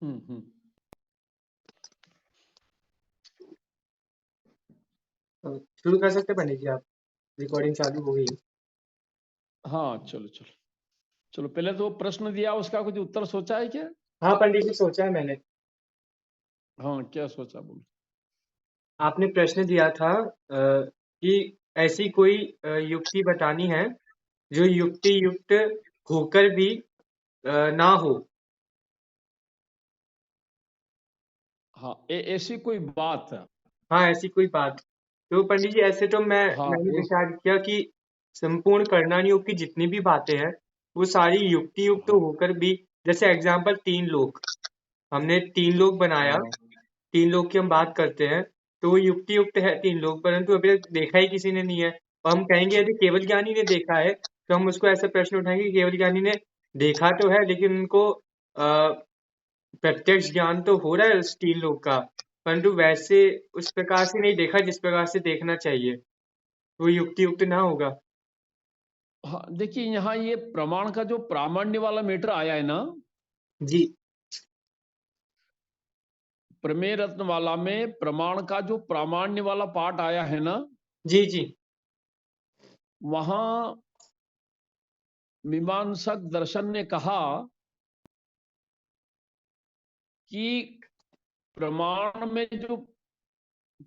हम्म। शुरू कर सकते हैं पंडित जी आप। रिकॉर्डिंग चालू हो गई है। हाँ, चलो चलो चलो, पहले तो प्रश्न दिया, उसका कुछ उत्तर सोचा है क्या? हाँ पंडित जी, सोचा है मैंने। हाँ, क्या सोचा, बोलो। आपने प्रश्न दिया था कि ऐसी कोई युक्ति बतानी है जो युक्ति युक्त होकर भी ना हो। हाँ, ऐसी कोई बात। हाँ, ऐसी कोई बात। तो पंडित जी ऐसे तो हाँ, मैंने विचार किया कि संपूर्ण करणानी योग की जितनी भी बातें हैं वो सारी युक्ति युक्त हाँ होकर भी, जैसे एग्जाम्पल 3 लोग, हमने 3 लोग बनाया, हाँ 3 लोग की हम बात करते हैं, तो वो युक्ति युक्त है 3 लोग, परंतु अभी तक देखा ही किसी ने नहीं है। और हम कहेंगे यदि केवल ज्ञानी ने देखा है तो हम उसको ऐसा प्रश्न उठाएंगे कि केवल ज्ञानी ने देखा तो है, लेकिन उनको प्रत्यक्ष ज्ञान तो हो रहा है उस 3 लोग का, परंतु वैसे उस प्रकार से नहीं देखा जिस प्रकार से देखना चाहिए, वो युक्ति युक्त ना होगा। हाँ, देखिए, यहाँ ये प्रमाण का जो प्रामाण्य वाला मीटर आया है ना, जी प्रमेय रत्न वाला में प्रमाण का जो प्रामाण्य वाला पार्ट आया है ना, जी जी। वहां मीमांसक दर्शन ने कहा कि प्रमाण में जो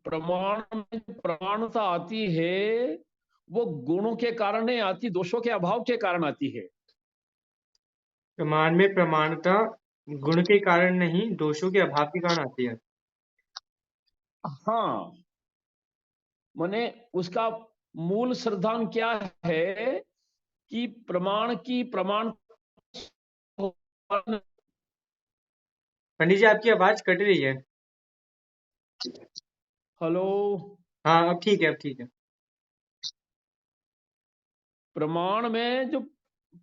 प्रमाणता आती है वो गुणों के कारण नहीं आती, दोषों के अभाव के कारण आती है। प्रमाण में प्रमाणता गुण के कारण नहीं, दोषों के अभाव के कारण आती है। हाँ, माने उसका मूल सिद्धांत क्या है कि प्रमाण की प्रमाण। पंडित जी आपकी आवाज कट रही है। हेलो। हाँ अब ठीक है, अब ठीक है। प्रमाण में जो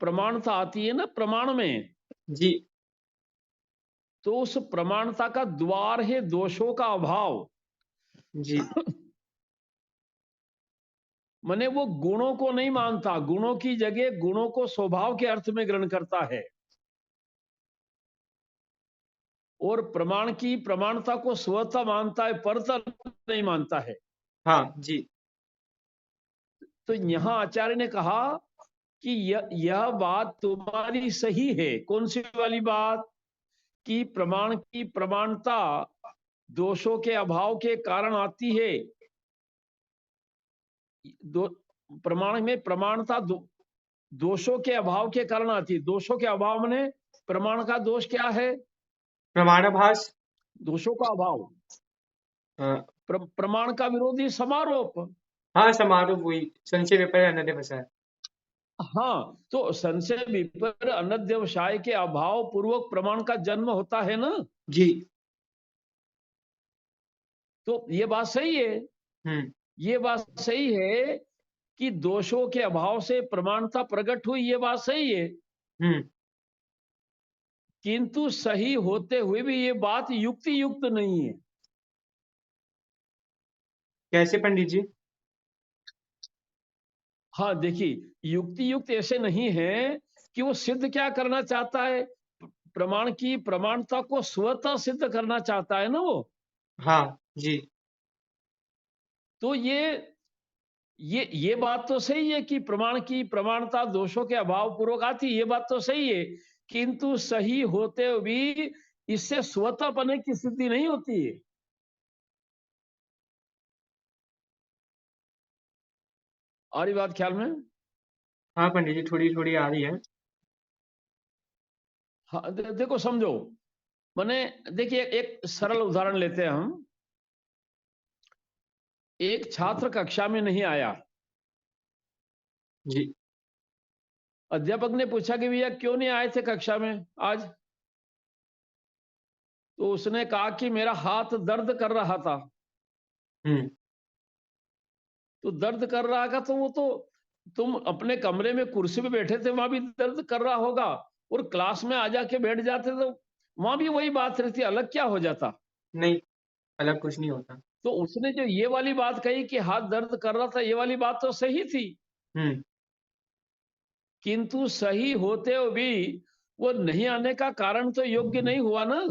प्रमाणता आती है ना, प्रमाण में, जी तो उस प्रमाणता का द्वार है दोषों का अभाव। जी। माने वो गुणों को नहीं मानता, गुणों की जगह गुणों को स्वभाव के अर्थ में ग्रहण करता है, और प्रमाण की प्रमाणता को स्वतः मानता है, परता नहीं मानता है। हाँ जी। तो यहां आचार्य ने कहा कि यह बात तुम्हारी सही है। कौन सी वाली बात? कि प्रमाण की प्रमाणता दोषों के अभाव के कारण आती है। दो प्रमाण में प्रमाणता दोषों के अभाव के कारण आती है। दोषों के अभाव में प्रमाण का दोष क्या है? प्रमाणाभास। दोषों का अभाव। हाँ प्रमाण का विरोधी समारोप। हाँ, समारोह वही संशय विपर्य अनन्य वसाय। हाँ, तो संशय विपर्य अनध्यवसाय के अभाव पूर्वक प्रमाण का जन्म होता है ना। जी। तो ये बात सही है, हम्म ये बात सही है कि दोषों के अभाव से प्रमाणता प्रकट हुई, ये बात सही है। हम्म। किंतु सही होते हुए भी ये बात युक्ति युक्त नहीं है। कैसे पंडित जी? हाँ, देखिए, युक्ति युक्त ऐसे नहीं है कि वो सिद्ध क्या करना चाहता है, प्रमाण की प्रमाणता को स्वतः सिद्ध करना चाहता है ना वो। हाँ जी। तो ये बात तो सही है कि प्रमाण की प्रमाणता दोषों के अभाव पूर्वक आती है, ये बात तो सही है। किंतु सही होते हुए भी इससे स्वतः पने की सिद्धि नहीं होती है। और ये बात ख्याल में? हाँ पंडित जी, थोड़ी थोड़ी आ रही है। हाँ, देखो, समझो। माने देखिए, एक सरल उदाहरण लेते हैं हम। एक छात्र कक्षा में नहीं आया। जी अध्यापक ने पूछा कि भैया क्यों नहीं आए थे कक्षा में आज? तो उसने कहा कि मेरा हाथ दर्द कर रहा था। हम्म। तो दर्द कर रहा था, तो वो तो तुम अपने कमरे में कुर्सी पे बैठे थे, वहां भी दर्द कर रहा होगा, और क्लास में आ जाके बैठ जाते तो वहां भी वही बात रहती, अलग क्या हो जाता? नहीं, अलग कुछ नहीं होता। तो उसने जो ये वाली बात कही कि हाथ दर्द कर रहा था, ये वाली बात तो सही थी। हम्म। किंतु सही होते हुए भी वो नहीं आने का कारण तो योग्य नहीं हुआ ना।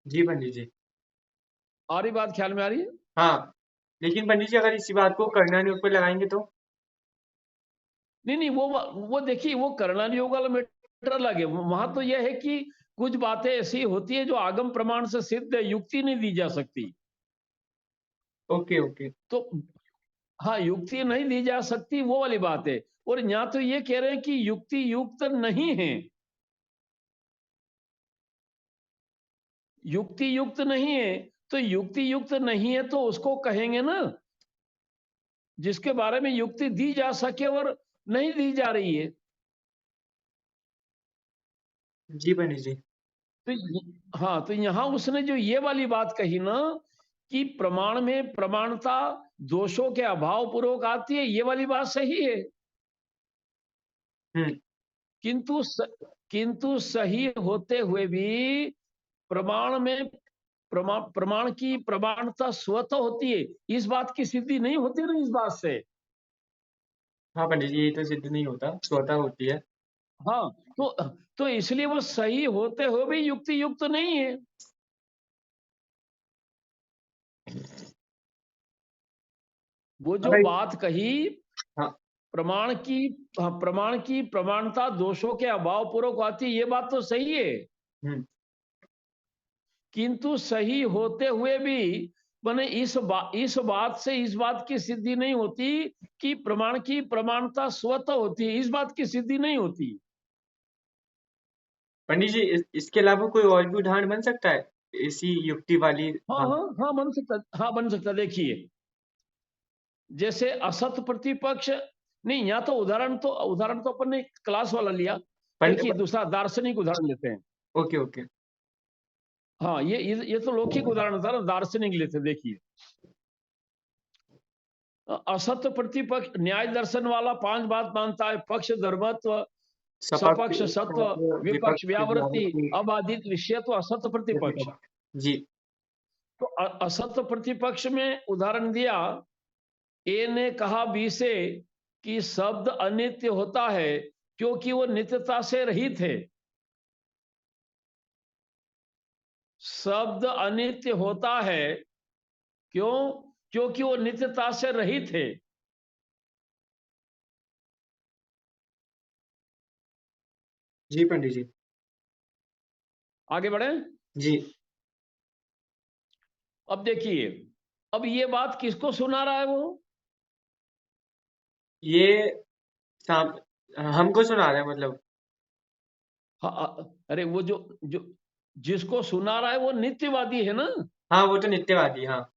जी पंडित जी। आ रही बात, ख्याल में आ रही है? हाँ, लेकिन पंडित जी अगर इसी बात को करना योग पर लगाएंगे तो? नहीं नहीं, वो देखिए, वो करणानि योग वाला मैटर अलग है। वहां तो यह है कि कुछ बातें ऐसी होती है जो आगम प्रमाण से सिद्ध है, युक्ति नहीं दी जा सकती। Okay okay. तो हाँ, युक्ति नहीं दी जा सकती, वो वाली बात है। और यहाँ तो ये कह रहे हैं कि युक्ति युक्त नहीं है, युक्ति युक्त नहीं है। तो युक्ति युक्त नहीं है तो उसको कहेंगे ना, जिसके बारे में युक्ति दी जा सके और नहीं दी जा रही है। जी पंडित जी। तो हाँ, तो यहां उसने जो ये वाली बात कही ना कि प्रमाण में प्रमाणता दोषों के अभाव पूर्वक आती है, ये वाली बात सही है। हम्म। किंतु किंतु सही होते हुए भी प्रमाण में प्रमाण की प्रमाणता स्वतः होती है, इस बात की सिद्धि नहीं होती ना इस बात से। हाँ पंडित जी, ये तो सिद्ध नहीं होता, स्वतः होती है। हाँ, तो इसलिए वो सही होते हुए भी युक्ति युक्त नहीं है। वो अब जो बात कही हाँ। प्रमाण की, प्रमाण की प्रमाणता दोषों के अभाव पूर्वक आती है, ये बात तो सही है। हम्म। किंतु सही होते हुए भी माने इस बात से इस बात की सिद्धि नहीं होती कि प्रमाण की प्रमाणता स्वतः होती है, इस बात की सिद्धि नहीं होती। पंडित जी इसके अलावा कोई और भी उदाहरण बन सकता है इसी युक्ति वाली? हाँ हाँ। हाँ हाँ, बन सकता, हाँ बन सकता। देखिए, जैसे असत प्रतिपक्ष, नहीं, यहाँ तो उदाहरण तो अपन ने क्लास वाला लिया। देखिए, पंडित। दूसरा दार्शनिक उदाहरण लेते हैं। Okay okay. हाँ, ये तो लौकिक उदाहरण था ना, दार्शनिक लेते हैं। देखिए, असत्य प्रतिपक्ष न्याय दर्शन वाला 5 बात मानता है: पक्ष, धर्मत्व, सपक्ष सपक्ष, सत्व, विपक्ष, विपक्ष व्यावृत्ति, व्यावृत्ति। अबाधित विषयत्व, असत्य प्रतिपक्ष। जी। तो असत्य प्रतिपक्ष में उदाहरण दिया, ए ने कहा बी से कि शब्द अनित्य होता है क्योंकि वो नित्यता से रहित है। शब्द अनित्य होता है क्यों? क्योंकि वो नित्यता से रहित है। जी पंडित जी। आगे बढ़े। जी। अब देखिए, अब ये बात किसको सुना रहा है वो? ये साम हमको सुना रहा है मतलब? अरे, वो जो जिसको सुना रहा है वो नित्यवादी है ना। हाँ वो तो नित्यवादी, हाँ।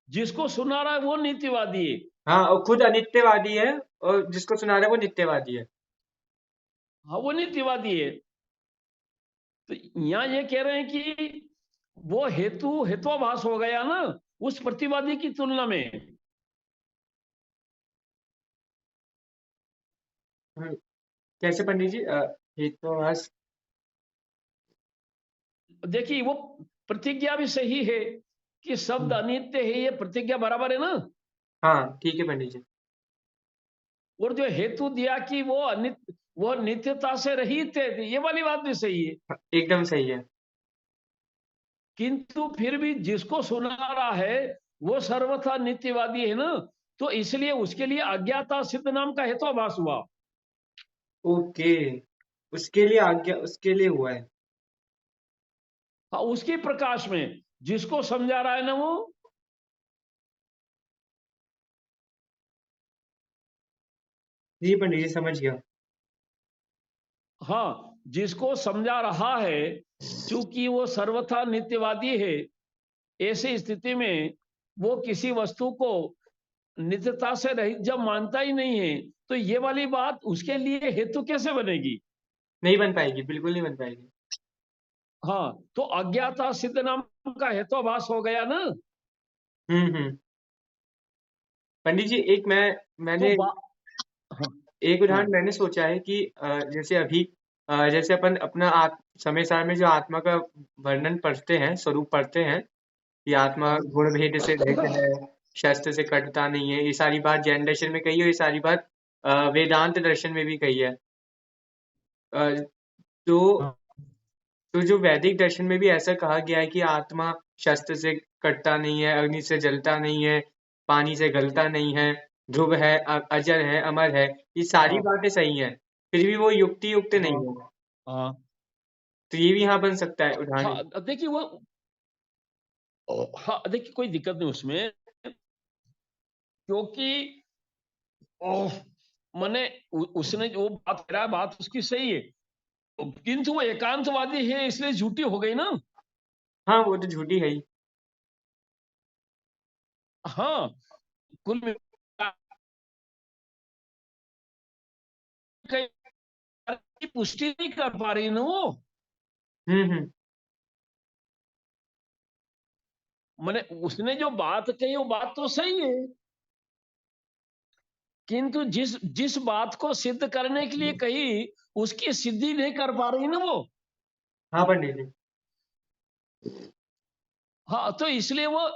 जिसको सुना रहा है वो नित्यवादी है। हाँ, और खुद अनित्यवादी है, और जिसको सुना रहा है वो नित्यवादी है। हाँ, वो नित्यवादी है। तो यहाँ ये कह रहे हैं कि वो हेतुआभास हो गया ना उस प्रतिवादी की तुलना में। हम्म, कैसे पंडित जी? हेतुवाद। देखिए, वो प्रतिज्ञा भी सही है कि शब्द अनित्य है, ये प्रतिज्ञा बराबर है ना। हाँ ठीक है पंडित जी। और जो हेतु दिया कि वो नित्यता से रहित है, ये वाली बात भी सही है। हाँ, एकदम सही है। किंतु फिर भी जिसको सुना रहा है वो सर्वथा नित्यवादी है ना, तो इसलिए उसके लिए अज्ञाता सिद्ध नाम का हेतुआभास हुआ। ओके, उसके लिए आज्ञा, उसके लिए हुआ है। हाँ, उसके प्रकाश में जिसको समझा रहा है ना वो। जी पंडित जी, समझ गया। हाँ, जिसको समझा रहा है, चूंकि वो सर्वथा नित्यवादी है, ऐसी स्थिति में वो किसी वस्तु को नित्यता से रहित जब मानता ही नहीं है, तो ये वाली बात उसके लिए हेतु कैसे बनेगी? नहीं बन पाएगी, बिल्कुल नहीं बन पाएगी। हाँ, तो अज्ञाता सिद्ध नाम का हेतुआभास हो गया ना। हम्म। पंडित जी एक तो मैंने हाँ एक हाँ उदाहरण मैंने सोचा है कि जैसे अभी जैसे अपन अपना समय सार में जो आत्मा का वर्णन पढ़ते हैं, स्वरूप पढ़ते हैं कि आत्मा गुण भेद से रहित है, शस्त्र से कटता नहीं है, ये सारी बात जैन दर्शन में कही है, ये सारी बात वेदांत दर्शन में भी कही है। तो तो जो वैदिक दर्शन में भी ऐसा कहा गया है कि आत्मा शस्त्र से कटता नहीं है, अग्नि से जलता नहीं है, पानी से गलता नहीं है, ध्रुव है, अजर है, अमर है, ये सारी हाँ बातें सही हैं, फिर भी वो युक्ति युक्त हाँ नहीं है। हाँ तो ये भी यहाँ बन सकता है उदाहरण। हाँ, देखिए वो, हाँ देखिए कोई दिक्कत नहीं उसमें, क्योंकि ओह, मैंने उसने जो बात कह रहा है, बात उसकी सही है, किंतु वो एकांतवादी है इसलिए झूठी हो गई ना। हाँ, वो तो झूठी है ही। हाँ, कुल मिला के की पुष्टि नहीं कर पा रही ना वो। हम्म। मैंने उसने जो बात कही वो बात तो सही है, किंतु जिस जिस बात को सिद्ध करने के लिए कही उसकी सिद्धि नहीं कर पा रही ना वो। हाँ पंडित जी। हाँ, तो इसलिए वो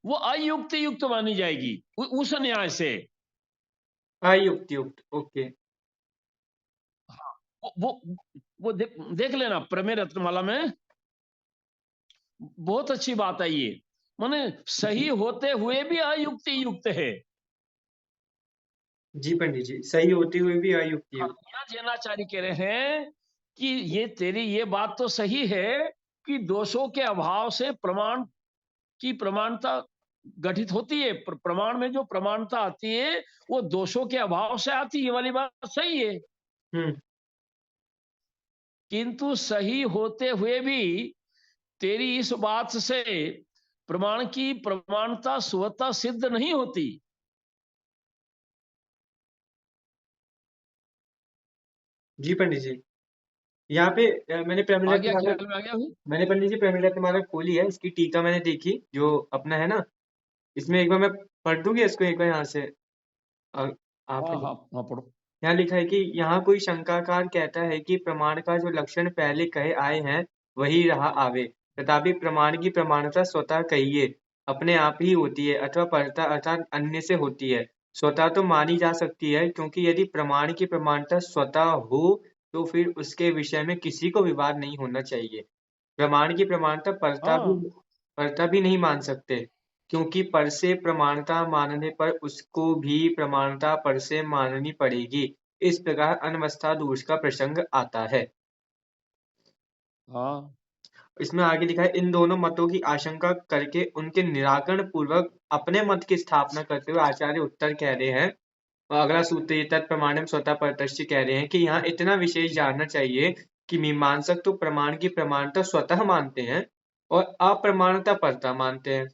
वो अयुक्त युक्त मानी जाएगी उस न्याय से। अयुक्त युक्त, ओके। वो वो, वो देख लेना प्रमेय रत्नमाला में, बहुत अच्छी बात है ये। माने सही होते हुए भी अयुक्त युक्त है। जी पंडित जी, सही होते हुए भी अयुक्त हाँ, युक्त। यहाँ जैनाचार्य कह रहे हैं कि ये तेरी ये बात तो सही है कि दोषों के अभाव से प्रमाण की प्रमाणता गठित होती है, प्रमाण में जो प्रमाणता आती है वो दोषों के अभाव से आती है, ये वाली बात सही है। हम्म। किंतु सही होते हुए भी तेरी इस बात से प्रमाण की प्रमाणता स्वतः सिद्ध नहीं होती। जी पंडित जी, यहाँ पे मैंने आ प्रमिला गया, तुम्हारा, ख्याल में आ गया भाई। मैंने पंडित जी प्रमिला तुम्हारा खोली है, इसकी टीका मैंने देखी जो अपना है ना, इसमें एक बार मैं पढ़ दूंगी इसको एक बार यहाँ से। अ, आप हाँ हाँ हाँ, पढ़ो। यहाँ लिखा है कि यहाँ कोई शंकाकार कहता है कि प्रमाण का जो लक्षण पहले कहे आए हैं वही रहा आवे, तथापि प्रमाण की प्रमाणता स्वतः कहिए अपने आप ही होती है अथवा परता अर्थात अन्य से होती है। स्वतः तो मानी जा सकती है क्योंकि यदि प्रमाण की प्रमाणता स्वतः हो तो फिर उसके विषय में किसी को विवाद नहीं होना चाहिए। प्रमाण की प्रमाणता हाँ परता भी नहीं मान सकते क्योंकि पर से प्रमाणता मानने पर उसको भी प्रमाणता पर से माननी पड़ेगी। इस प्रकार अनवस्था दोष का प्रसंग आता है। हाँ इसमें आगे लिखा है इन दोनों मतों की आशंका करके उनके निराकरण पूर्वक अपने मत की स्थापना करते हुए आचार्य उत्तर कह रहे हैं। और अगला सूत्र ये तत्प्रमाणम स्वतः परतश्च कह रहे हैं कि यहाँ इतना विशेष जानना चाहिए कि मीमांसक तो प्रमाण की प्रमाणता स्वतः मानते हैं और अप्रमाणता परता मानते हैं।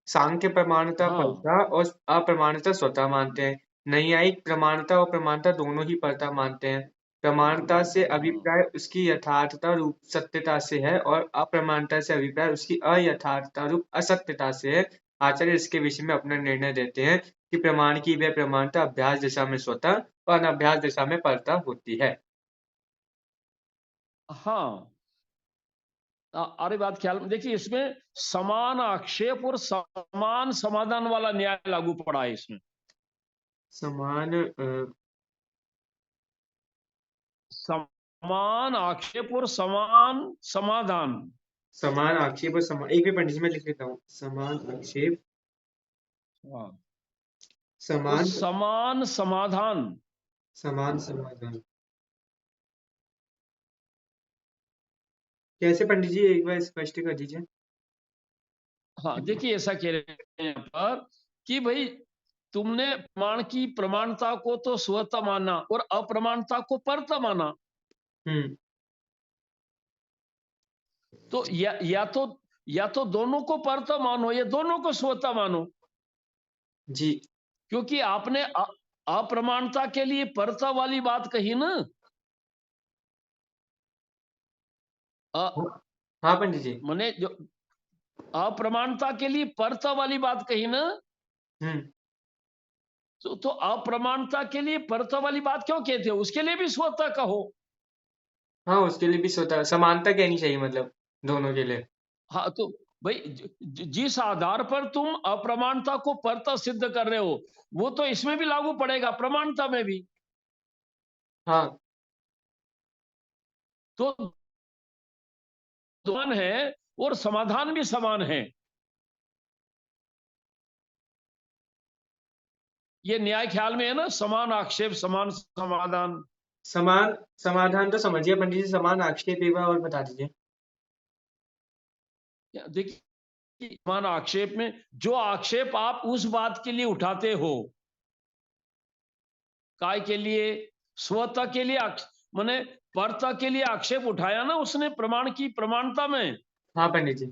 सांख्य प्रमाणता हाँ परता और अप्रमाणता स्वतः मानते हैं। नैयायिक प्रमाणता और प्रमाणता दोनों ही परता मानते हैं। प्रमाणता से हाँ अभिप्राय उसकी यथार्थता रूप सत्यता से है और अप्रमाणता से अभिप्राय उसकी अयथार्थता रूप असत्यता से है। आचार्य इसके विषय में अपना निर्णय देते हैं कि प्रमाण की वह प्रमाणता अभ्यास दिशा में स्वतः और अनभ्यास दिशा में परता होती है। हाँ। अरे बात ख्याल में देखिए, इसमें समान आक्षेप और समान समाधान वाला न्याय लागू पड़ा है इसमें। समान समान आक्षेप और समान समाधान। समान आक्षेप और समान, एक मिनट पंडित जी मैं लिख लेता हूँ। समान आक्षेप, हाँ, और समान, समान समाधान। समान समाधान। कैसे पंडित जी एक बार स्पष्ट कर दीजिए। हाँ देखिए, ऐसा कह रहे हैं यहाँ पर कि भाई तुमने प्रमाण की प्रमाणता को तो स्वतः माना और अप्रमाणता को परता माना। हम्म। तो या तो दोनों को परता मानो या दोनों को स्वतः मानो, जी। क्योंकि आपने अप्रमाणता के लिए परता वाली बात कही ना। हाँ हाँ, पंडित जी। मैंने जो अप्रमाणता के लिए परता वाली बात कही ना, हम्म। तो अप्रमाणता के लिए परता वाली बात क्यों कहते हो, उसके लिए भी स्वतः कहो। हाँ, उसके लिए भी स्वतः समानता कहनी चाहिए मतलब दोनों के लिए। हाँ, तो भाई जिस आधार पर तुम अप्रमाणता को परता सिद्ध कर रहे हो वो तो इसमें भी लागू पड़ेगा, प्रमाणता में भी। हाँ। तो समान है और समाधान भी समान है। ये न्याय ख्याल में है ना, समान आक्षेप समान समाधान। समान समाधान तो समझिए पंडित जी, समान आक्षेप एक बार और बता दीजिए। देखिए, समान आक्षेप में जो आक्षेप आप उस बात के लिए उठाते हो, काय के लिए, स्वतः के लिए माने परतः के लिए आक्षेप उठाया ना उसने प्रमाण की प्रमाणता में, हाँ पंडित जी।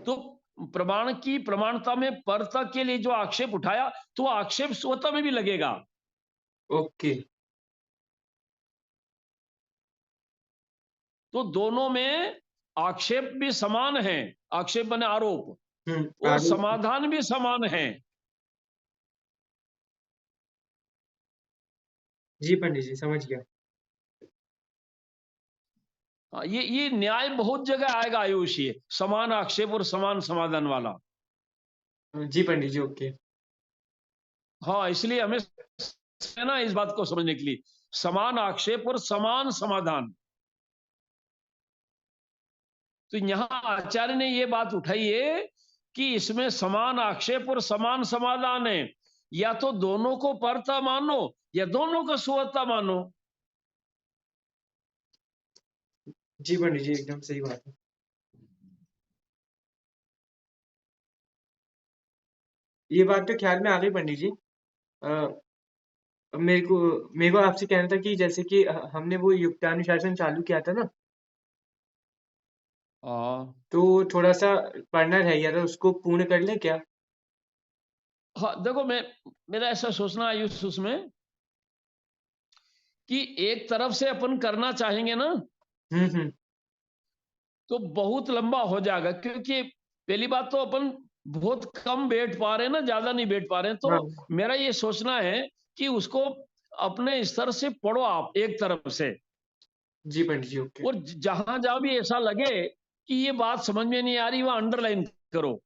तो प्रमाण की प्रमाणता में परतः के लिए जो आक्षेप उठाया, तो आक्षेप स्वतः में भी लगेगा। ओके। तो दोनों में आक्षेप भी समान है, आक्षेप बने आरोप, और आरोप। समाधान भी समान है। जी पंडित जी, समझ गया। ये न्याय बहुत जगह आएगा आयुष, ये समान आक्षेप और समान समाधान वाला। जी पंडित जी, ओके। हाँ, इसलिए हमें ना इस बात को समझने के लिए, समान आक्षेप और समान समाधान। तो यहां आचार्य ने ये बात उठाई है कि इसमें समान आक्षेप और समान समाधान है, या तो दोनों को परता मानो या दोनों को स्वतः मानो। जी पंडित जी, एकदम सही बात है। ये बात तो ख्याल में आ गई पंडित जी। अ, मेरे को आपसे कहना था कि जैसे कि हमने वो युक्तानुशासन चालू किया था ना, हाँ तो थोड़ा सा पढ़ना रह गया था, उसको पूर्ण कर लें क्या? हाँ, देखो मेरा ऐसा सोचना आयुष उसमें कि एक तरफ से अपन करना चाहेंगे ना हम्म। तो बहुत लंबा हो जाएगा, क्योंकि पहली बात तो अपन बहुत कम बैठ पा रहे हैं ना, ज्यादा नहीं बैठ पा रहे हैं। हाँ। तो मेरा ये सोचना है कि उसको अपने स्तर से पढ़ो आप एक तरफ से, जी पंडित जी, ओके। और जहां जहां भी ऐसा लगे कि ये बात समझ में नहीं आ रही, वह अंडरलाइन करो,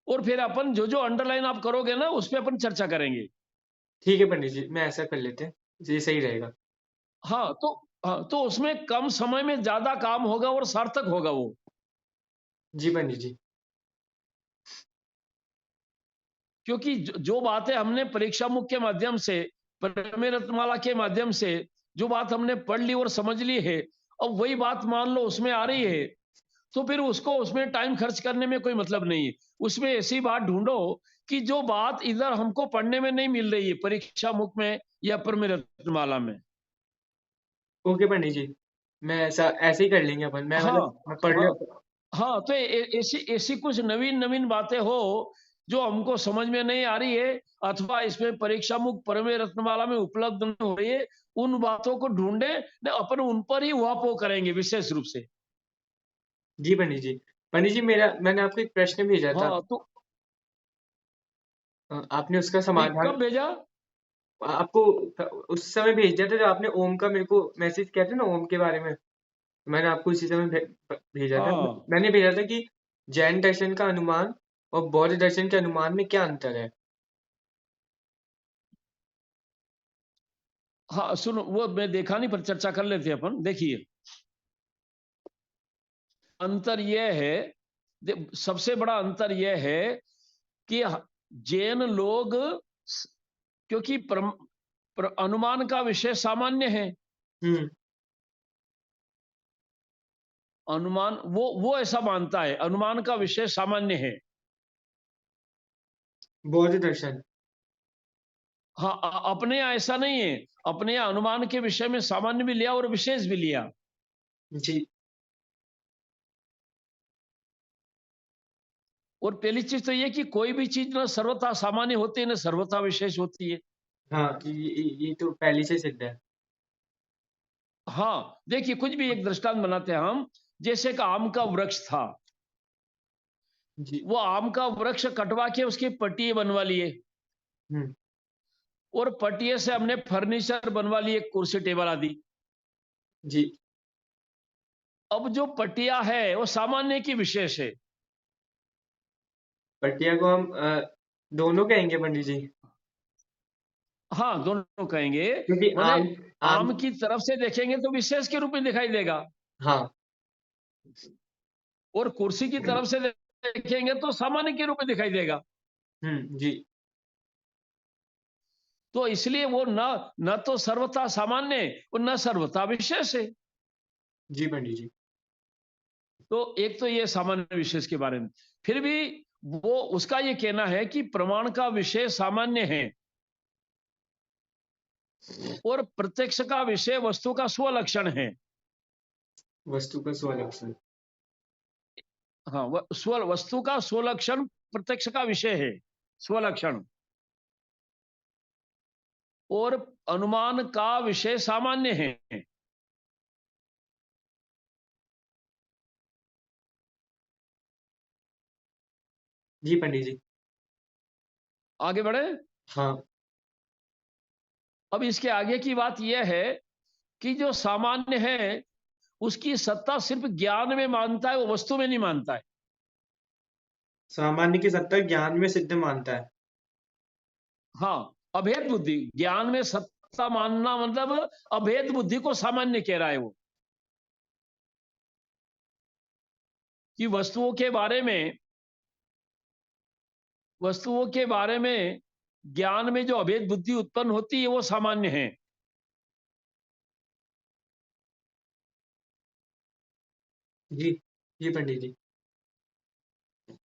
और फिर अपन जो जो अंडरलाइन आप करोगे ना उस पर अपन चर्चा करेंगे। ठीक है पंडित जी, मैं ऐसा कर लेते हैं, ये सही रहेगा। हाँ तो, हाँ तो उसमें कम समय में ज्यादा काम होगा और सार्थक होगा वो। जी पंडित जी। क्योंकि जो बातें हमने परीक्षा मुख के माध्यम से, प्रमेय रत्नमाला के माध्यम से जो बात हमने पढ़ ली और समझ ली है, अब वही बात मान लो उसमें आ रही है, तो फिर उसको उसमें टाइम खर्च करने में कोई मतलब नहीं है। उसमें ऐसी बात ढूंढो कि जो बात इधर हमको पढ़ने में नहीं मिल रही है, परीक्षा मुख में या प्रमेय रत्नमाला में। ओके पंडित जी, मैं ऐसे ही कर लेंगे अपन। हाँ मैं पढ़ ले। हाँ हाँ, तो ऐसी ऐसी कुछ नवीन नवीन बातें हो जो हमको समझ में नहीं आ रही है, अथवा इसमें परीक्षा मुख प्रमेय रत्नमाला में उपलब्ध नहीं हो रही है, उन बातों को ढूंढे न, अपन उन पर ही उहापोह करेंगे विशेष रूप से। जी पंडित जी। पंडित जी, मैंने आपको एक प्रश्न भेजा था। हाँ तो आपने उसका नहीं, समाधान कब भेजा? आपको उस समय भेज दिया था जब आपने ओम का मेरे को मैसेज किया था ना, ओम के बारे में। मैंने आपको उसी समय भेजा था। हाँ मैंने भेजा था कि जैन दर्शन का अनुमान और बौद्ध दर्शन के अनुमान में क्या अंतर है? हाँ, सुनो, वो मैं देखा नहीं, पर चर्चा कर लेते हैं अपन। देखिए, अंतर यह है, सबसे बड़ा अंतर यह है कि जैन लोग, क्योंकि अनुमान का विषय सामान्य है, हम्म। अनुमान वो ऐसा मानता है, अनुमान का विषय सामान्य है। बौद्ध दर्शन। हाँ, अपने यहाँ ऐसा नहीं है, अपने यहाँ अनुमान के विषय में सामान्य भी लिया और विशेष भी लिया। जी। और पहली चीज तो ये कि कोई भी चीज ना सर्वथा सामान्य होती है ना सर्वथा विशेष होती है। हाँ, ये तो पहले से सिद्ध है। हाँ, देखिए, कुछ भी एक दृष्टांत बनाते हैं हम, जैसे कि आम का वृक्ष था, जी। वो आम का वृक्ष कटवा के उसकी पट्टियां बनवा लिए, हम्म। और पट्टिये से हमने फर्नीचर बनवा लिए, कुर्सी टेबल आदि। जी। अब जो पट्टिया है वो सामान्य की विशेष है। पटिया को हम दोनों कहेंगे पंडित जी। हाँ, दोनों कहेंगे। क्योंकि माने आम आम आम की तरफ से देखेंगे तो विशेष के रूप में दिखाई देगा, हाँ और कुर्सी की तरफ से देखेंगे तो सामान्य के रूप में दिखाई देगा। जी तो इसलिए वो न तो सर्वथा सामान्य और न सर्वथा विशेष है। जी पंडित जी। तो एक तो ये सामान्य विशेष के बारे में, फिर भी वो उसका ये कहना है कि प्रमाण का विषय सामान्य है और प्रत्यक्ष का विषय वस्तु का स्वलक्षण है। वस्तु का स्वलक्षण। हाँ, वस्तु का स्वलक्षण प्रत्यक्ष का विषय है, स्वलक्षण। और अनुमान का विषय सामान्य है। जी पंडित जी। आगे बढ़े। हाँ अब इसके आगे की बात यह है कि जो सामान्य है उसकी सत्ता सिर्फ ज्ञान में मानता है, वो वस्तु में नहीं मानता है। सामान्य की सत्ता ज्ञान में सिद्ध मानता है। हाँ, अभेद बुद्धि, ज्ञान में सत्ता मानना मतलब अभेद बुद्धि को सामान्य कह रहा है वो, कि वस्तुओं के बारे में ज्ञान में जो अभेद बुद्धि उत्पन्न होती है वो सामान्य है। जी जी पंडित जी।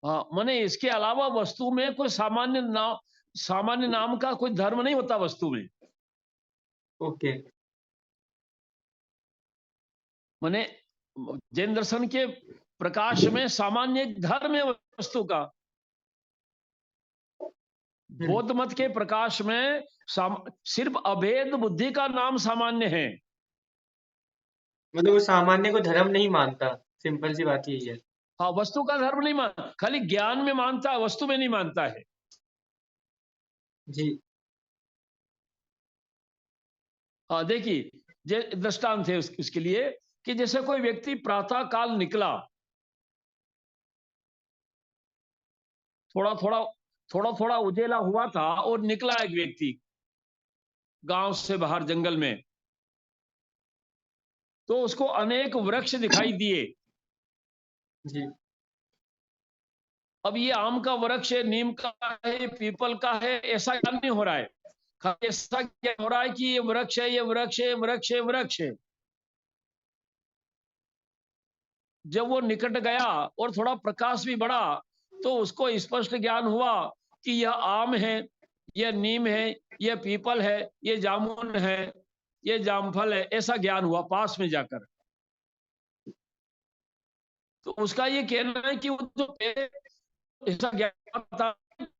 हाँ, माने इसके अलावा वस्तु में कोई सामान्य नाम का कोई धर्म नहीं होता वस्तु में। ओके। माने जैन दर्शन के प्रकाश में सामान्य एक धर्म है वस्तु का। बौद्ध मत के प्रकाश में सिर्फ अभेद बुद्धि का नाम सामान्य है। मतलब वो सामान्य को धर्म नहीं मानता, सिंपल सी बात यही है। हाँ, वस्तु का धर्म नहीं मान, खाली ज्ञान में मानता है, वस्तु में नहीं मानता है। जी हाँ, देखिए दृष्टांत है उसके लिए, कि जैसे कोई व्यक्ति प्रातः काल निकला, थोड़ा थोड़ा थोड़ा उजेला हुआ था और निकला एक व्यक्ति गांव से बाहर जंगल में, तो उसको अनेक वृक्ष दिखाई दिए। जी अब ये आम का वृक्ष है, नीम का है, पीपल का है, ऐसा ज्ञान नहीं हो रहा है। ऐसा ज्ञान हो रहा है कि ये वृक्ष है, ये वृक्ष है, वृक्ष है, वृक्ष है। जब वो निकट गया और थोड़ा प्रकाश भी बढ़ा तो उसको स्पष्ट ज्ञान हुआ कि यह आम है, यह नीम है, यह पीपल है, यह जामुन है, यह जामफल है, ऐसा ज्ञान हुआ पास में जाकर। तो उसका ये कहना है कि वो जो ऐसा ज्ञान था,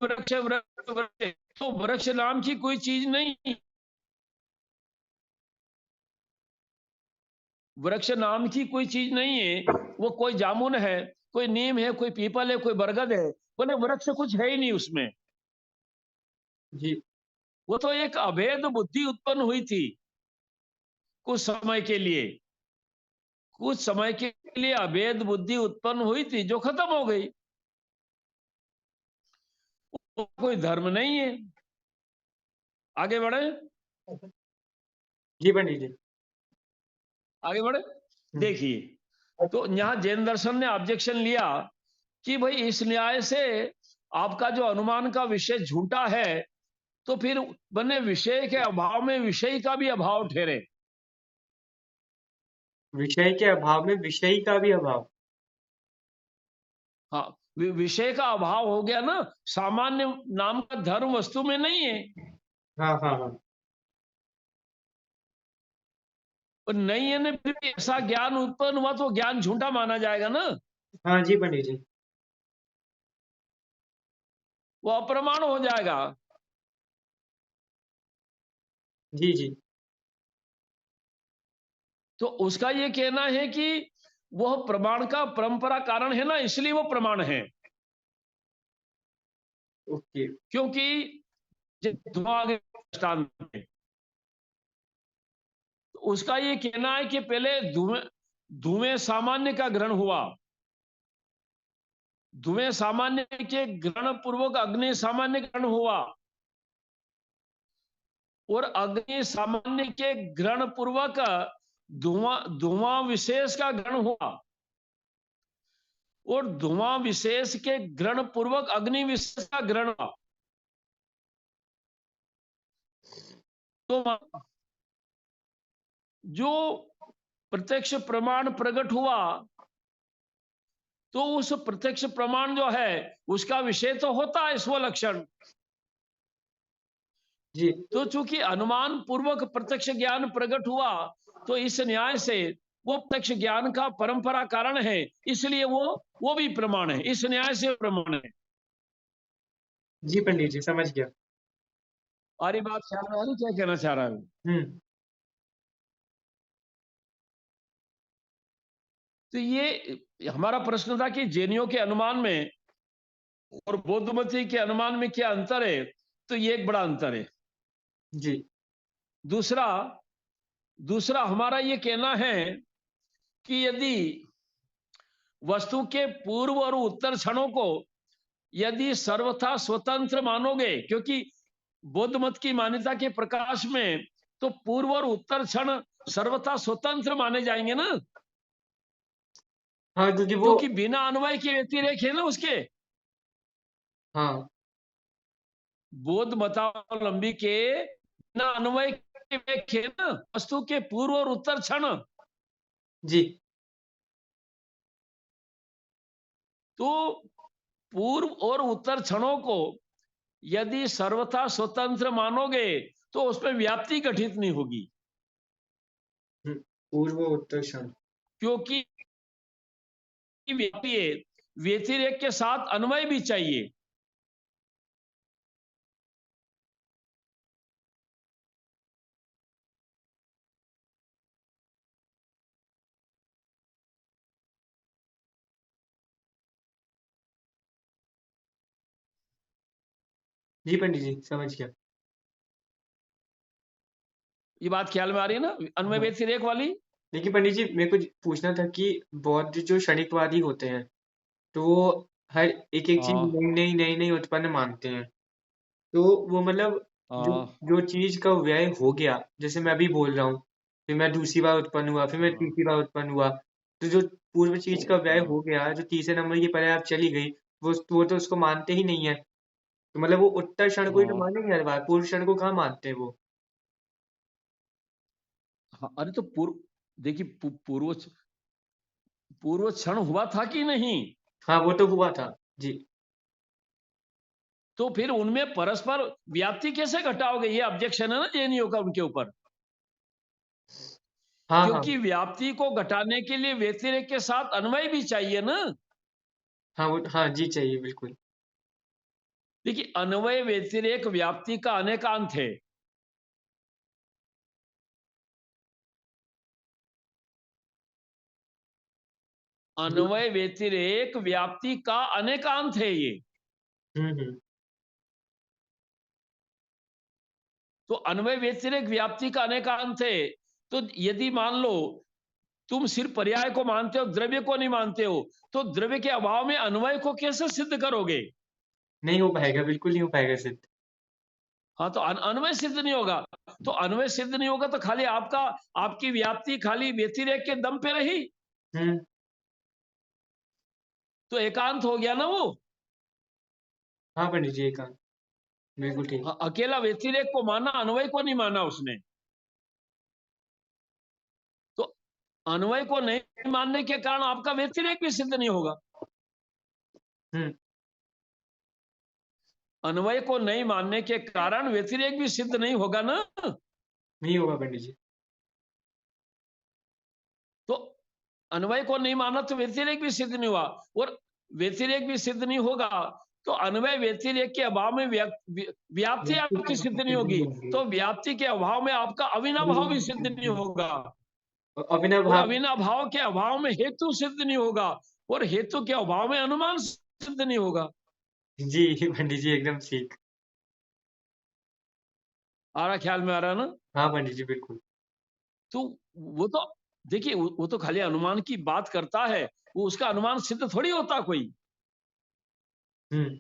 वृक्ष वृक्ष वृक्ष, तो वृक्ष नाम की कोई चीज नहीं, वृक्ष नाम की कोई चीज नहीं है। वो कोई जामुन है, कोई नीम है, कोई पीपल है, कोई बरगद है, बोले वृक्ष कुछ है ही नहीं उसमें। जी वो तो एक अभेद बुद्धि उत्पन्न हुई थी कुछ समय के लिए, कुछ समय के लिए अभेद बुद्धि उत्पन्न हुई थी जो खत्म हो गई। वो कोई धर्म नहीं है। आगे बढ़े। जी पंडित जी। आगे बढ़े। हम्म, देखिए, तो यहां जैन दर्शन ने ऑब्जेक्शन लिया कि भाई इस न्याय से आपका जो अनुमान का विषय झूठा है, तो फिर बने विषय के अभाव में विषय का भी अभाव ठहरे। विषय के अभाव में विषयी का भी अभाव। हाँ, विषय का अभाव हो गया ना, सामान्य नाम का धर्म वस्तु में नहीं है। हाँ हाँ हाँ। और नहीं है ना, फिर भी ऐसा ज्ञान उत्पन्न हुआ तो ज्ञान झूठा माना जाएगा ना, हाँ जी पंडित जी। वो अप्रमाण हो जाएगा। जी जी। तो उसका ये कहना है कि वह प्रमाण का परंपरा कारण है ना, इसलिए वो प्रमाण है। ओके। क्योंकि धुआं के दृष्टांत में तो उसका ये कहना है कि पहले धुएं धुएं सामान्य का ग्रहण हुआ, धुएं सामान्य के ग्रहण पूर्वक अग्नि सामान्य ग्रहण हुआ, और अग्नि सामान्य के ग्रहण पूर्वक धुआं विशेष का ग्रहण हुआ, और धुआं विशेष के ग्रहण पूर्वक अग्नि विशेष का ग्रहण हुआ। तो जो प्रत्यक्ष प्रमाण प्रकट हुआ, तो उस प्रत्यक्ष प्रमाण जो है उसका विषय तो होता है स्वलक्षण। जी तो चूंकि अनुमान पूर्वक प्रत्यक्ष ज्ञान प्रकट हुआ, तो इस न्याय से वो प्रत्यक्ष ज्ञान का परंपरा कारण है, इसलिए वो भी प्रमाण है, इस न्याय से प्रमाण है। जी पंडित जी, समझ गया। और ये बात ख्याल में आ रही, क्या कहना चाह रहा हूं? हम्म। तो ये हमारा प्रश्न था कि जैनियों के अनुमान में और बौद्ध मत के अनुमान में क्या अंतर है। तो ये एक बड़ा अंतर है। जी दूसरा हमारा ये कहना है कि यदि वस्तु के पूर्व और उत्तर क्षणों को यदि सर्वथा स्वतंत्र मानोगे, क्योंकि बौद्ध मत की मान्यता के प्रकाश में तो पूर्व और उत्तर क्षण सर्वथा स्वतंत्र माने जाएंगे ना, हाँ, क्योंकि वो क्योंकि बिना अन्वय के व्यतिरेक है ना उसके। हाँ बौद्ध मतावलंबी के बिना अन्वय के व्यतिरेक है ना वस्तु के पूर्व और उत्तर क्षण। जी तो पूर्व और उत्तर क्षणों को यदि सर्वथा स्वतंत्र मानोगे तो उसमें व्याप्ति घटित नहीं होगी, पूर्व उत्तर क्षण। क्योंकि व्याप्ति है, व्यतिरेक के साथ अन्वय भी चाहिए। जी पंडित जी, समझ गया। ये बात ख्याल में आ रही है ना, अन्वय हाँ। व्यतिरेक वाली। लेकिन पंडित जी, मेरे को पूछना था कि बौद्ध जो क्षणिकवादी होते हैं, तो वो हर एक एक चीज हाँ नई नई उत्पन्न मानते हैं। तो वो मतलब जो हाँ जो चीज का व्यय हो गया, जैसे मैं अभी बोल रहा हूँ, फिर मैं दूसरी बार उत्पन्न हुआ, फिर मैं हाँ तीसरी बार उत्पन्न हुआ, तो जो पूर्व चीज का व्यय हाँ हो गया, जो तीसरे नंबर की पर्याय आप चली गई, वो तो उसको मानते ही नहीं है। तो मतलब वो उत्तर क्षण को ही तो हाँ मानेंगे हर बार, पूर्व क्षण को कहाँ मानते हैं वो। हाँ। अरे तो देखिए पूर्व क्षण हुआ था कि नहीं, हाँ, वो तो हुआ था। जी तो फिर उनमें परस्पर व्याप्ति कैसे घटाओगे? ये ऑब्जेक्शन है ना जैनियों का उनके ऊपर, हाँ हाँ क्योंकि व्याप्ति को घटाने के लिए व्यतिरेक के साथ अन्वय भी चाहिए ना। हाँ, वो हाँ जी, चाहिए बिल्कुल। देखिए अन्वय व्यतिरेक व्याप्ति का अनेकांत है। जी अन्वय व्यतिरेक व्याप्ति का अनेकांत है ये। हम्म। तो अन्वय व्यतिरेक व्याप्ति का अनेकांत है। तो यदि मान लो तुम सिर्फ पर्याय को मानते हो, द्रव्य को नहीं मानते हो, तो द्रव्य के अभाव में अन्वय को कैसे सिद्ध करोगे? नहीं हो पाएगा, बिल्कुल नहीं हो पाएगा सिद्ध। हाँ, तो अन्वय सिद्ध नहीं होगा। तो अन्वय सिद्ध नहीं होगा तो खाली आपकी व्याप्ति खाली व्यतिरेक के दम पे रही, हम्म। तो एकांत हो गया ना वो। हाँ पंडित जी, एक बिल्कुल ठीक। हाँ, अकेला व्यतिरेक को माना, अन्वय को नहीं माना उसने। तो अन्वय को नहीं मानने के कारण आपका व्यतिरेक भी सिद्ध नहीं होगा। हम्म। अन्वय को नहीं मानने के कारण व्यतिरेक भी सिद्ध नहीं होगा ना। नहीं होगा पंडित जी। तो अन्वय को नहीं माना तो व्यतिरेक भी सिद्ध नहीं हुआ, और व्यतिरेक भी सिद्ध नहीं होगा तो अन्वय व्यतिरेक के अभाव में व्याप्ति आपकी सिद्ध नहीं होगी। तो व्याप्ति के अभाव में आपका अविनाभाव भी सिद्ध नहीं होगा, अभिनव और भाव। अविनाभाव के अभाव में हेतु सिद्ध नहीं होगा, और हेतु के अभाव में अनुमान सिद्ध नहीं होगा। जी पंडित जी, एकदम ठीक। आ रहा, ख्याल में आ रहा ना? हाँ पंडित जी, बिल्कुल। तो वो तो देखिए वो तो खाली अनुमान की बात करता है, वो उसका अनुमान सिद्ध थोड़ी होता कोई। हम्म।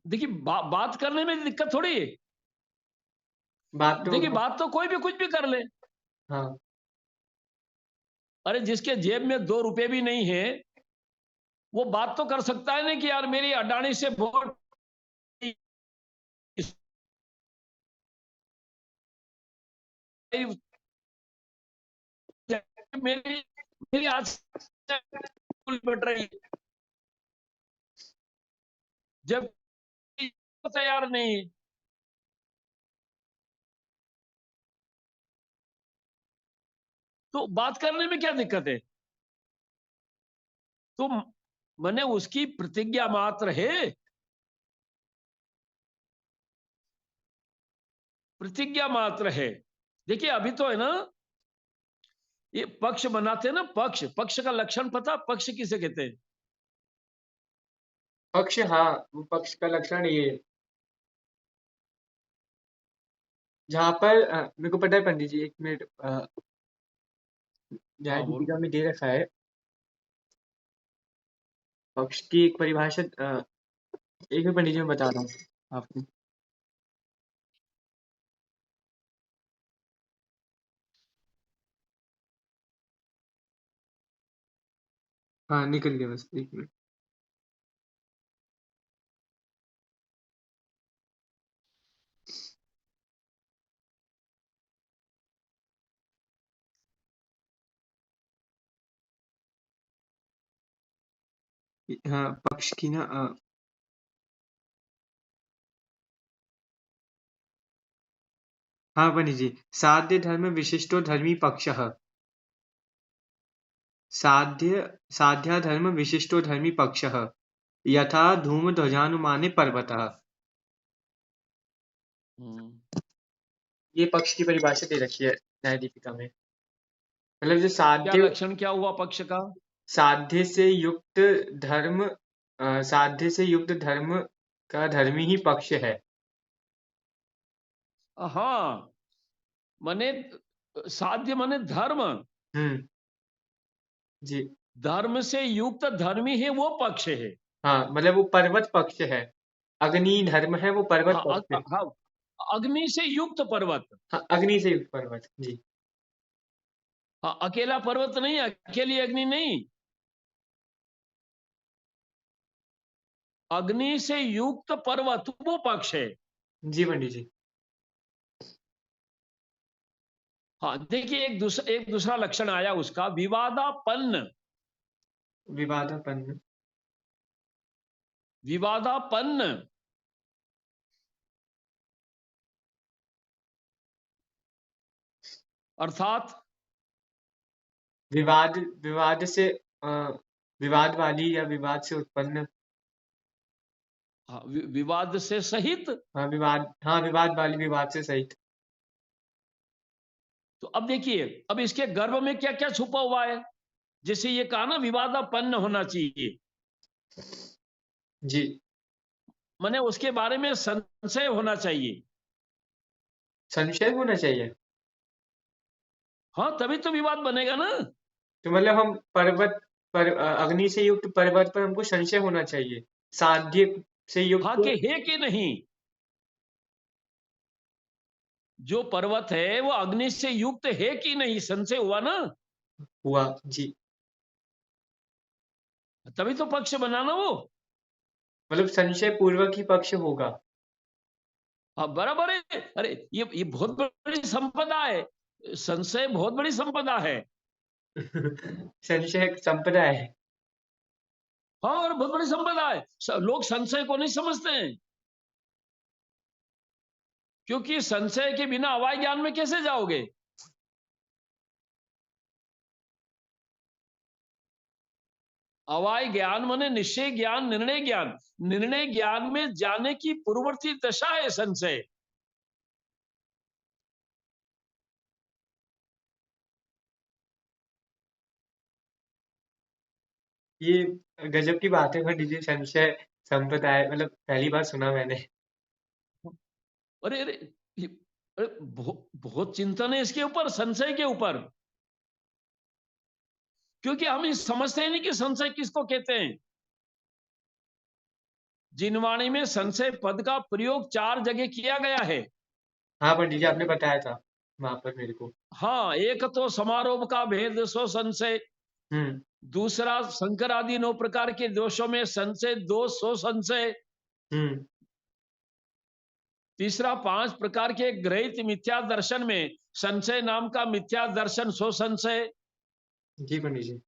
देखिए बात करने में दिक्कत थोड़ी है। बात तो देखिए बात तो कोई भी कुछ भी कर ले। हाँ अरे जिसके जेब में 2 रुपए भी नहीं है, वो बात तो कर सकता है ना कि यार मेरी अडानी से वोट, मेरी मेरी आज बट रही है, जब तैयार नहीं है। तो बात करने में क्या दिक्कत है? तो मैंने उसकी प्रतिज्ञा मात्र है, प्रतिज्ञा मात्र है। देखिए अभी तो है ना, ये पक्ष बनाते हैं ना, पक्ष, पक्ष का लक्षण पता, पक्ष किसे कहते हैं? पक्ष, हाँ वो पक्ष का लक्षण ये है। जहाँ पर मेरे को पता है पंडित जी, एक मिनट, न्याय हाँ बोलो। दीपिका में दे रखा है पक्ष की एक परिभाषा, एक मिनट पंडित जी मैं बता रहा हूँ आपको। हाँ निकल गया बस, एक मिनट। हाँ पक्ष की ना, हाँ पंडित जी, साध्य धर्म विशिष्टो धर्मी पक्षः, साध्य साध्याधर्म विशिष्टो धर्मी पक्षः, यथा धूमध्वजानुमाने पर्वतः। ये पक्ष की परिभाषा दे रखी है न्याय दीपिका में। मतलब जो क्या साध्य, लक्षण क्या हुआ पक्ष का? साध्य से युक्त धर्म, साध्य से युक्त धर्म का धर्मी ही पक्ष है। हाँ, माने साध्य माने धर्म, हम्म, जी, धर्म से युक्त धर्मी है वो पक्ष है। हाँ मतलब वो पर्वत पक्ष है, अग्नि धर्म है, वो पर्वत हाँ पक्ष है। हाँ, अग्नि से युक्त पर्वत। हाँ अग्नि से युक्त पर्वत जी। हाँ, अकेला पर्वत नहीं, अकेली अग्नि नहीं, अग्नि से युक्त पर्वत वो पक्ष है। जी पंडित जी। हाँ देखिए, एक दूसरा लक्षण आया उसका, विवादापन्न। विवादापन्न। विवादापन्न अर्थात विवाद, विवाद से विवाद वाली या विवाद से उत्पन्न। हाँ, विवाद से सहित। हाँ विवाद, हाँ विवाद वाली, विवाद से सहित। तो अब देखिए, अब इसके गर्भ में क्या क्या छुपा हुआ है, जैसे ये कहा ना विवादापन्न होना चाहिए, जी, माने उसके बारे में संशय होना चाहिए। संशय होना चाहिए। हाँ तभी तो विवाद बनेगा ना। तो मतलब हम पर्वत पर, अग्नि से युक्त पर्वत पर हमको संशय होना चाहिए, साध्य से हाँ युक्त। कि है कि नहीं, जो पर्वत है वो अग्नि से युक्त है कि नहीं, संशय हुआ ना, हुआ जी। तभी तो पक्ष बनाना वो। मतलब संशय पूर्वक ही पक्ष होगा। हाँ बराबर है। अरे ये बहुत बड़ी संपदा है, संशय बहुत बड़ी संपदा है। संशय एक संपदा है। हाँ और बहुत बड़ी संपदा है, लोग संशय को नहीं समझते हैं, क्योंकि संशय के बिना अवाय ज्ञान में कैसे जाओगे? अवाय ज्ञान माने निश्चय ज्ञान, निर्णय ज्ञान, निर्णय ज्ञान में जाने की पूर्ववर्ती दशा है संशय। ये गजब की बात है पंडित जी, संशय संपदा है, मतलब पहली बार सुना मैंने। अरे अरे अरे बहुत चिंतन है इसके ऊपर, संशय के ऊपर, क्योंकि हम समझते हैं नहीं कि संशय किसको कहते हैं। जिनवाणी में संशय पद का प्रयोग 4 जगह किया गया है। हाँ पंडित जी, आपने बताया था वहां पर मेरे को। हाँ, एक तो समारोह का भेद सो संशय, हम्म। दूसरा संकर आदि 9 प्रकार के दोषों में संशय दोष सो संशय, हम्म। तीसरा 5 प्रकार के ग्रहित मिथ्या दर्शन में संशय नाम का मिथ्या दर्शन सो संशय, जी पंडित जी।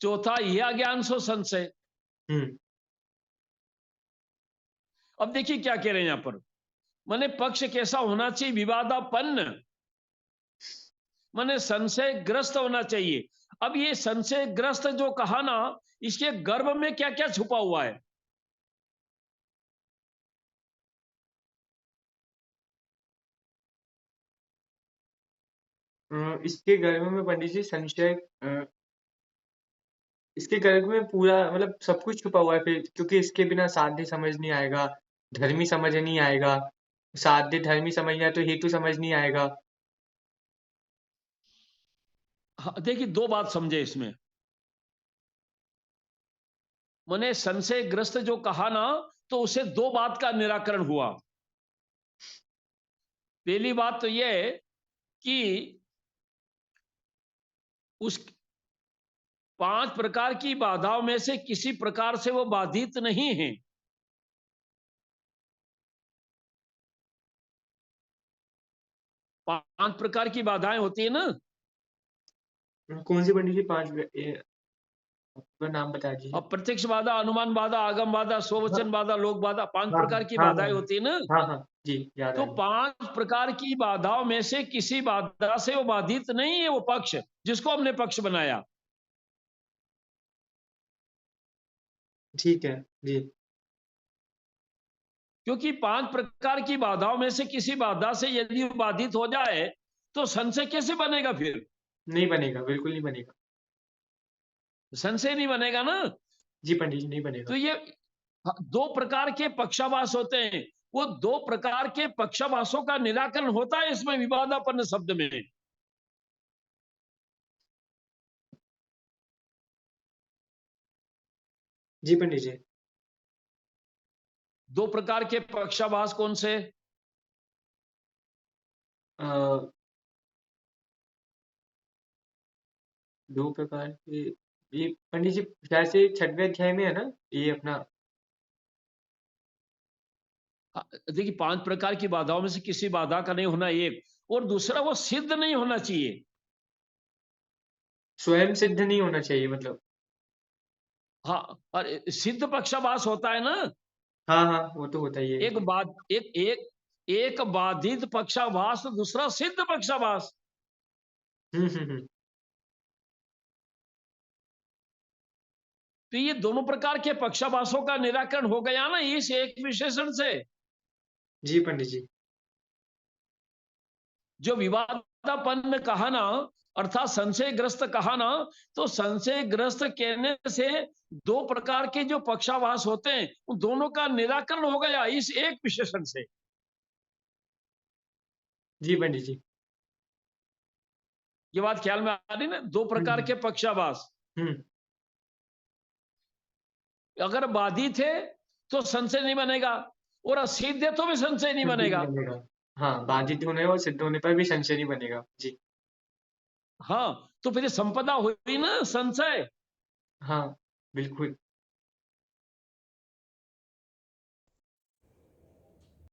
चौथा यह ज्ञान सो संशय। हम्म। अब देखिए क्या कह रहे हैं यहां पर, माने पक्ष कैसा होना चाहिए, विवादापन्न, माने संशय ग्रस्त होना चाहिए। अब ये संशय ग्रस्त जो कहा ना, इसके गर्भ में क्या क्या छुपा हुआ है? इसके गर्भ में पंडित जी संशय, इसके गर्भ में पूरा मतलब सब कुछ छुपा हुआ है फिर, क्योंकि इसके बिना साध्य समझ नहीं आएगा, धर्मी समझ नहीं आएगा, साध्य धर्मी समझना है तो हेतु समझ नहीं आएगा। हाँ, देखिए 2 बात समझे इसमें। मैंने संशय ग्रस्त जो कहा ना, तो उसे 2 बात का निराकरण हुआ। पहली बात तो यह है कि उस 5 प्रकार की बाधाओं में से किसी प्रकार से वो बाधित नहीं है। 5 प्रकार की बाधाएं होती है ना, कौन सी पंडित जी 5? आपका नाम बता दीजिए। अब प्रत्यक्ष बाधा, अनुमान बाधा, आगम बाधा, हाँ स्ववचन बाधा, लोक बाधा, 5 हाँ प्रकार की हाँ हाँ बाधाएं होती है ना। हाँ हाँ जी, याद तो आ गया। 5 प्रकार की बाधाओं में से किसी बाधा से वो बाधित नहीं है, वो पक्ष जिसको हमने पक्ष बनाया। ठीक है जी। क्योंकि 5 प्रकार की बाधाओं में से किसी बाधा से यदि वो बाधित हो जाए, तो संशय कैसे बनेगा फिर? नहीं बनेगा, बिल्कुल नहीं बनेगा। संशय नहीं बनेगा ना। जी पंडित जी, नहीं बनेगा। तो ये 2 प्रकार के पक्षाभास होते हैं, वो 2 प्रकार के पक्षाभासों का निराकरण होता है इसमें विवादापन्न शब्द में। जी पंडित जी। 2 प्रकार के पक्षाभास कौन से? अ, 2 प्रकार के, ये पंडित जी शायद से 6वें अध्याय में है ना, ये अपना। देखिए 5 प्रकार की बाधाओं में से किसी बाधा का नहीं होना एक, और दूसरा वो सिद्ध नहीं होना चाहिए। स्वयं सिद्ध नहीं होना चाहिए मतलब। हाँ, और सिद्ध पक्षाभास होता है ना। हाँ हाँ, वो तो होता ही है। एक बात, एक बाधित पक्षाभास, दूसरा सिद्ध पक्षाभास। हम्म। तो ये दोनों प्रकार के पक्षाभासों का निराकरण हो गया ना इस एक विशेषण से। जी पंडित जी। जो विवादापन्न कहा ना, अर्थात संशयग्रस्त कहा ना, तो संशयग्रस्त कहने से 2 प्रकार के जो पक्षाभास होते हैं, उन दोनों का निराकरण हो गया इस एक विशेषण से। जी पंडित जी। ये बात ख्याल में आ रही ना, 2 प्रकार हम्म के पक्षाभास हम्म। अगर बाधित है तो संशय नहीं बनेगा, और असिद्ध है तो भी संशय नहीं संशय नहीं बनेगा। बनेगा। हाँ, बाधित होने और सिद्ध होने पर भी संशय नहीं बनेगा जी। हाँ, तो फिर संपदा हुई ना संशय। हाँ बिल्कुल।